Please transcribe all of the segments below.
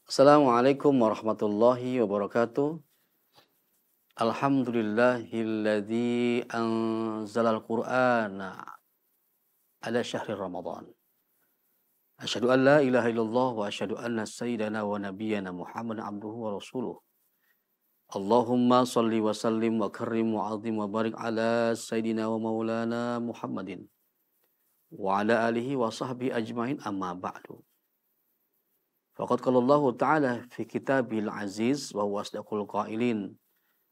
Assalamualaikum warahmatullahi wabarakatuh. Alhamdulillahilladzi anzalal qur'ana ala syahri Ramadan. Asyhadu an la ilaha illallah wa asyhadu anna sayyidana wa nabiyyana Muhammadan abduhu wa rasuluh. Allahumma salli wa sallim wa karrim wa azim wa barik ala sayyidina wa maulana Muhammadin wa ala alihi wa sahbihi ajmain amma ba'du. Faqad qala Allah Ta'ala fi kitabil aziz wa huwa asdaqul qailin.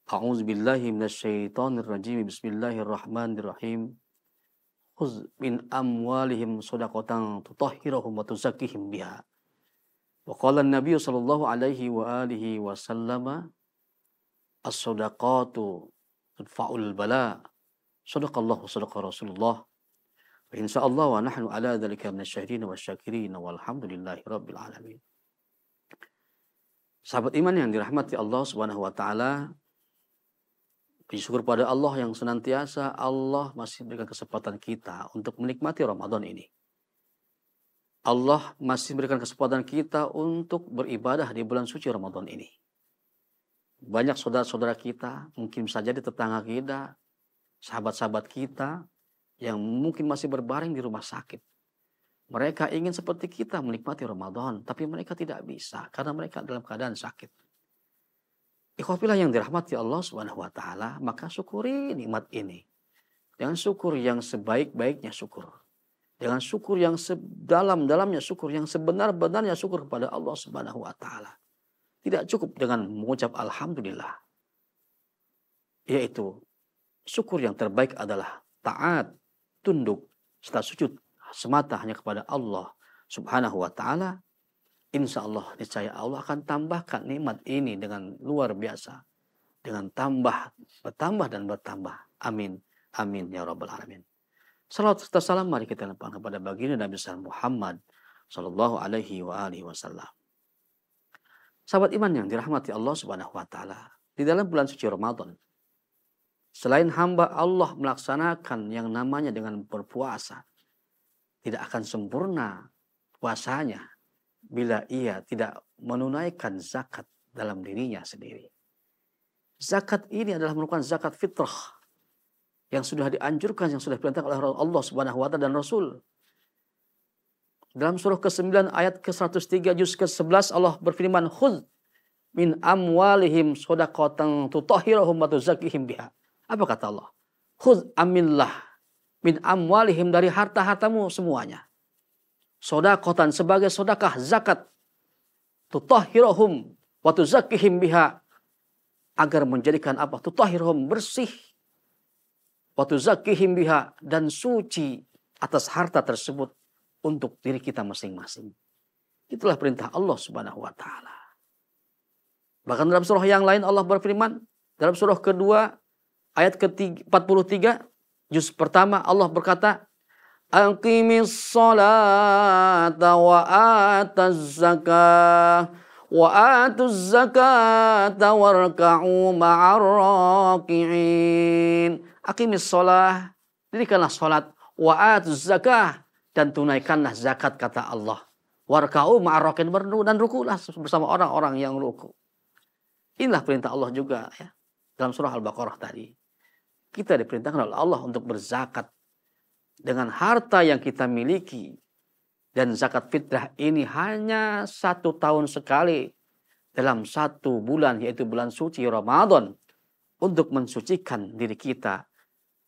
A'udzu billahi minasyaitonir rajim. Bismillahirrahmanirrahim. Khudz min amwalihim shadaqatan tutahhiruhum wa tuzakkihim biha. Wa qala an-nabiy sallallahu alaihi wa alihi wasallam as-shadaqatu tudfa'ul bala. Shadaqallahu sadaqa Rasulullah. Wa insyaallah wa nahnu ala dzalika minasyahidin wasyakirin walhamdulillahi rabbil alamin. Sahabat iman yang dirahmati Allah Subhanahu wa taala, puji syukur pada Allah yang senantiasa Allah masih berikan kesempatan kita untuk menikmati Ramadan ini. Allah masih berikan kesempatan kita untuk beribadah di bulan suci Ramadan ini. Banyak saudara-saudara kita, mungkin saja di tetangga kita, sahabat-sahabat kita yang mungkin masih berbaring di rumah sakit. Mereka ingin seperti kita menikmati Ramadan, tapi mereka tidak bisa karena mereka dalam keadaan sakit. Ikhwafillah yang dirahmati Allah Subhanahu wa taala, maka syukuri nikmat ini. Dengan syukur yang sebaik-baiknya syukur. Dengan syukur yang sedalam-dalamnya syukur, yang sebenar-benarnya syukur kepada Allah Subhanahu wa taala. Tidak cukup dengan mengucap alhamdulillah. Yaitu syukur yang terbaik adalah taat, tunduk, serta sujud semata hanya kepada Allah Subhanahu wa taala. Insya Allah niscaya Allah akan tambahkan nikmat ini dengan luar biasa, dengan bertambah dan bertambah. Amin, amin ya rabbal alamin. Salawat serta salam mari kita limpahkan kepada baginda Nabi Muhammad sallallahu alaihi wa alihi wasallam. Sahabat iman yang dirahmati Allah Subhanahu wa taala, di dalam bulan suci Ramadan, selain hamba Allah melaksanakan yang namanya dengan berpuasa, tidak akan sempurna puasanya bila ia tidak menunaikan zakat dalam dirinya sendiri. Zakat ini adalah merupakan zakat fitrah yang sudah dianjurkan, yang sudah diperintahkan oleh Allah Subhanahu wa taala dan Rasul. Dalam surah ke-9 ayat ke-103 juz ke-11 Allah berfirman, "Khudz min amwalihim shadaqatan tutahhiruhum wa tuzakkihim biha." Apa kata Allah? Khudz amillah min amwalihim, dari harta-hartamu semuanya. Sodakotan, sebagai sodakah, zakat. Tutahhiruhum wa tuzakkihim biha, agar menjadikan apa? Tutahhiruhum, bersih. Wa tuzakkihim biha, dan suci atas harta tersebut untuk diri kita masing-masing. Itulah perintah Allah Subhanahu wa taala. Bahkan dalam surah yang lain Allah berfirman, dalam surah kedua ayat ke-43 juz pertama Allah berkata, "Aqimis sholata wa ataz zakah wa atuz zakata warka'u ma'ar raki'in." Aqimis sholah, dirikanlah sholat, wa atuz zakah, dan tunaikanlah zakat kata Allah. Warka'u ma'ar raki'in, dan rukulah bersama orang-orang yang ruku. Inilah perintah Allah juga ya. Dalam surah Al-Baqarah tadi. Kita diperintahkan oleh Allah untuk berzakat dengan harta yang kita miliki. Dan zakat fitrah ini hanya 1 tahun sekali dalam 1 bulan, yaitu bulan suci Ramadan. Untuk mensucikan diri kita.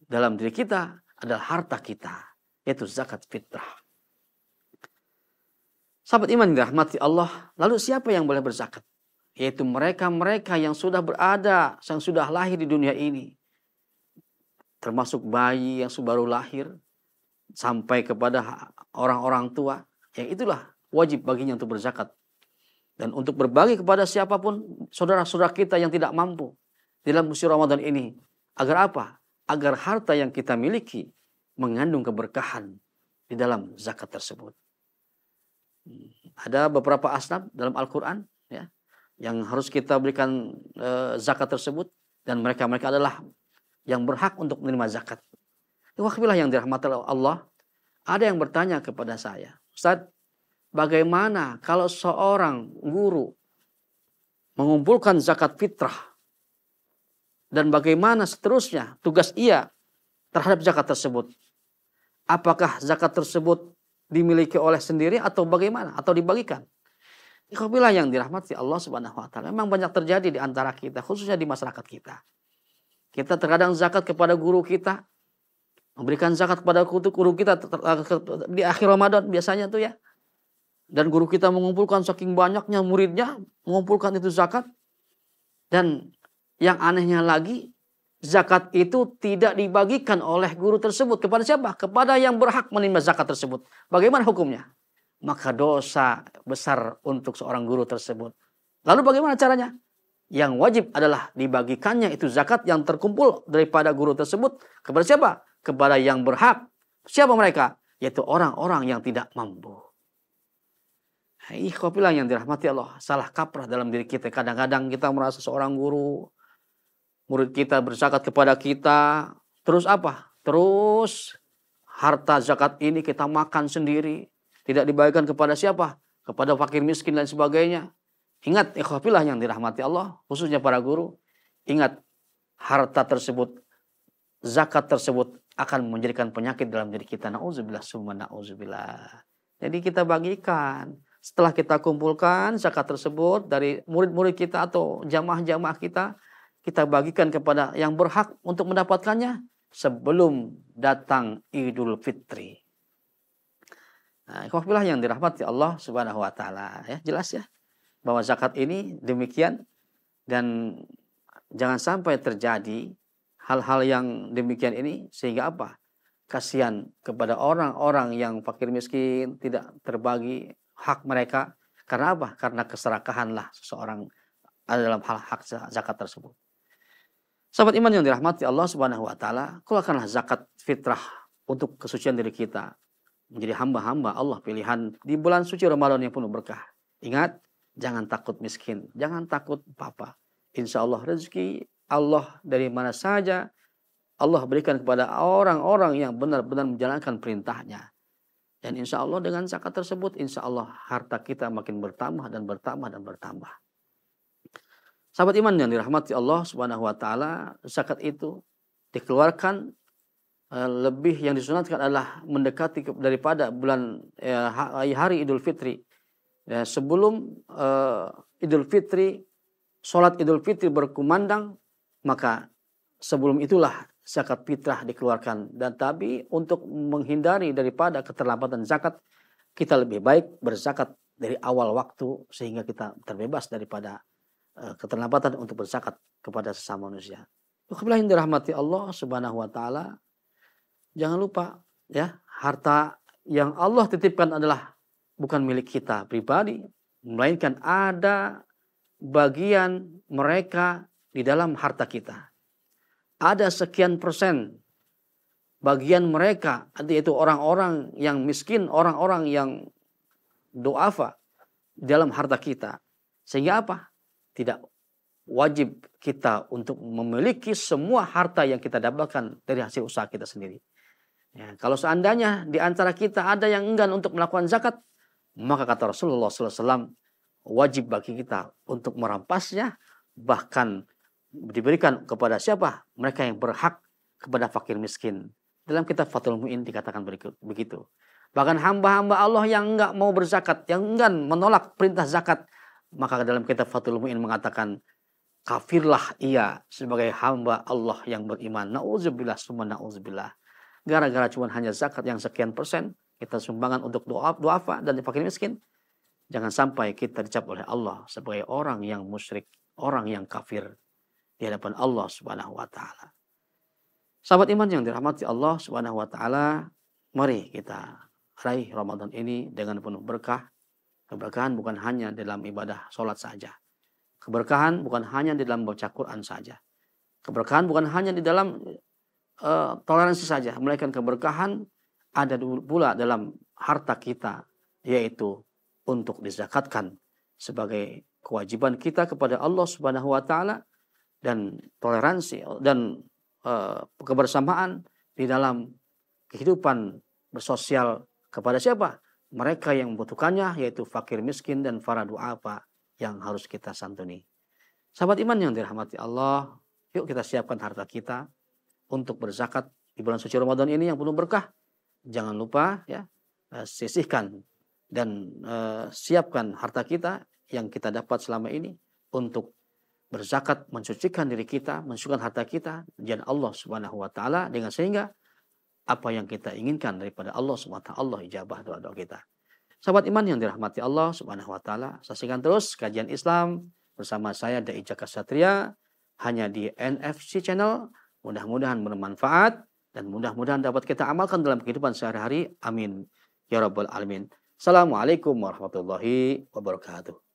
Dalam diri kita adalah harta kita, yaitu zakat fitrah. Sahabat iman dirahmati Allah, lalu siapa yang boleh berzakat? Yaitu mereka-mereka yang sudah berada, yang sudah lahir di dunia ini. Termasuk bayi yang baru lahir sampai kepada orang-orang tua, yang itulah wajib baginya untuk berzakat dan untuk berbagi kepada siapapun saudara-saudara kita yang tidak mampu dalam musim Ramadan ini. Agar apa? Agar harta yang kita miliki mengandung keberkahan di dalam zakat tersebut. Ada beberapa asnaf dalam Al-Quran ya, yang harus kita berikan zakat tersebut, dan mereka-mereka adalah yang berhak untuk menerima zakat. Ikhwah yang dirahmati Allah, ada yang bertanya kepada saya, Ustaz, bagaimana kalau seorang guru mengumpulkan zakat fitrah dan bagaimana seterusnya tugas ia terhadap zakat tersebut? Apakah zakat tersebut dimiliki oleh sendiri atau bagaimana? Atau dibagikan? Ikhwah yang dirahmati Allah Subhanahu wa taala. Memang banyak terjadi di antara kita, khususnya di masyarakat kita. Kita terkadang zakat kepada guru kita, memberikan zakat kepada guru kita di akhir Ramadan biasanya tuh ya. Dan guru kita mengumpulkan saking banyaknya muridnya, mengumpulkan itu zakat. Dan yang anehnya lagi, zakat itu tidak dibagikan oleh guru tersebut. Kepada siapa? Kepada yang berhak menerima zakat tersebut. Bagaimana hukumnya? Maka dosa besar untuk seorang guru tersebut. Lalu bagaimana caranya? Yang wajib adalah dibagikannya itu zakat yang terkumpul daripada guru tersebut. Kepada siapa? Kepada yang berhak. Siapa mereka? Yaitu orang-orang yang tidak mampu. Ikhwah yang dirahmati Allah. Salah kaprah dalam diri kita. Kadang-kadang kita merasa seorang guru, murid kita berzakat kepada kita. Terus apa? Terus harta zakat ini kita makan sendiri. Tidak dibagikan kepada siapa? Kepada fakir miskin dan sebagainya. Ingat ikhwah yang dirahmati Allah. Khususnya para guru. Ingat harta tersebut, zakat tersebut akan menjadikan penyakit dalam diri kita. Na'udzubillah summa na'udzubillah. Jadi kita bagikan. Setelah kita kumpulkan zakat tersebut dari murid-murid kita atau jamaah-jamaah kita, kita bagikan kepada yang berhak untuk mendapatkannya sebelum datang Idul Fitri. Nah, ikhwah yang dirahmati Allah Subhanahu wa taala, ya, jelas ya bahwa zakat ini demikian, dan jangan sampai terjadi hal-hal yang demikian ini sehingga apa? Kasihan kepada orang-orang yang fakir miskin, tidak terbagi hak mereka. Karena apa? Karena keserakahanlah seseorang dalam hal hak zakat tersebut. Sahabat iman yang dirahmati Allah Subhanahu wa taala, keluarkanlah zakat fitrah untuk kesucian diri kita, menjadi hamba-hamba Allah pilihan di bulan suci Ramadan yang penuh berkah. Ingat, jangan takut miskin, jangan takut apa-apa. Insya Allah rezeki Allah dari mana saja Allah berikan kepada orang-orang yang benar-benar menjalankan perintahnya. Dan insya Allah dengan zakat tersebut, insya Allah harta kita makin bertambah dan bertambah dan bertambah. Sahabat iman yang dirahmati Allah Subhanahu wa taala, zakat itu dikeluarkan lebih yang disunatkan adalah mendekati daripada bulan hari Idul Fitri. Ya, sebelum Idul Fitri, sholat Idul Fitri berkumandang, maka sebelum itulah zakat fitrah dikeluarkan. Dan tapi untuk menghindari daripada keterlambatan zakat, kita lebih baik berzakat dari awal waktu sehingga kita terbebas daripada keterlambatan untuk berzakat kepada sesama manusia. Ikhwah yang dirahmati Allah Subhanahu wa taala, jangan lupa ya, harta yang Allah titipkan adalah bukan milik kita pribadi, melainkan ada bagian mereka di dalam harta kita. Ada sekian persen bagian mereka, yaitu orang-orang yang miskin, orang-orang yang du'afa dalam harta kita. Sehingga apa? Tidak wajib kita untuk memiliki semua harta yang kita dapatkan dari hasil usaha kita sendiri. Ya, kalau seandainya di antara kita ada yang enggan untuk melakukan zakat, maka kata Rasulullah SAW, wajib bagi kita untuk merampasnya, bahkan diberikan kepada siapa? Mereka yang berhak, kepada fakir miskin. Dalam kitab Fathul Mu'in dikatakan begitu. Bahkan hamba-hamba Allah yang enggak mau berzakat, yang enggan menolak perintah zakat, maka dalam kitab Fathul Mu'in mengatakan, kafirlah ia sebagai hamba Allah yang beriman. Na'udzubillah summa na'udzubillah. Gara-gara cuma hanya zakat yang sekian persen, kita sumbangan untuk duafa dan fakir miskin, jangan sampai kita dicap oleh Allah sebagai orang yang musyrik, orang yang kafir di hadapan Allah Subhanahu wa taala. Sahabat iman yang dirahmati Allah Subhanahu wa taala, mari kita raih Ramadan ini dengan penuh berkah. Keberkahan bukan hanya dalam ibadah salat saja. Keberkahan bukan hanya di dalam baca Quran saja. Keberkahan bukan hanya di dalam toleransi saja, melainkan keberkahan ada pula dalam harta kita, yaitu untuk dizakatkan sebagai kewajiban kita kepada Allah Subhanahu wa taala, dan toleransi dan kebersamaan di dalam kehidupan bersosial kepada siapa? mereka yang membutuhkannya, yaitu fakir miskin dan para duafa yang harus kita santuni. Sahabat iman yang dirahmati Allah, yuk kita siapkan harta kita untuk berzakat di bulan suci Ramadan ini yang penuh berkah. Jangan lupa ya, sisihkan dan siapkan harta kita yang kita dapat selama ini untuk berzakat, mensucikan diri kita, mensucikan harta kita di jalan Allah Subhanahu wa taala, dengan sehingga apa yang kita inginkan daripada Allah Subhanahu wa taala, Allah ijabah doa-doa kita. Sahabat iman yang dirahmati Allah Subhanahu wa taala, saksikan terus kajian Islam bersama saya Dai Jaka Satria hanya di NFC Channel. Mudah-mudahan bermanfaat dan mudah-mudahan dapat kita amalkan dalam kehidupan sehari-hari. Amin ya rabbal alamin. Assalamualaikum warahmatullahi wabarakatuh.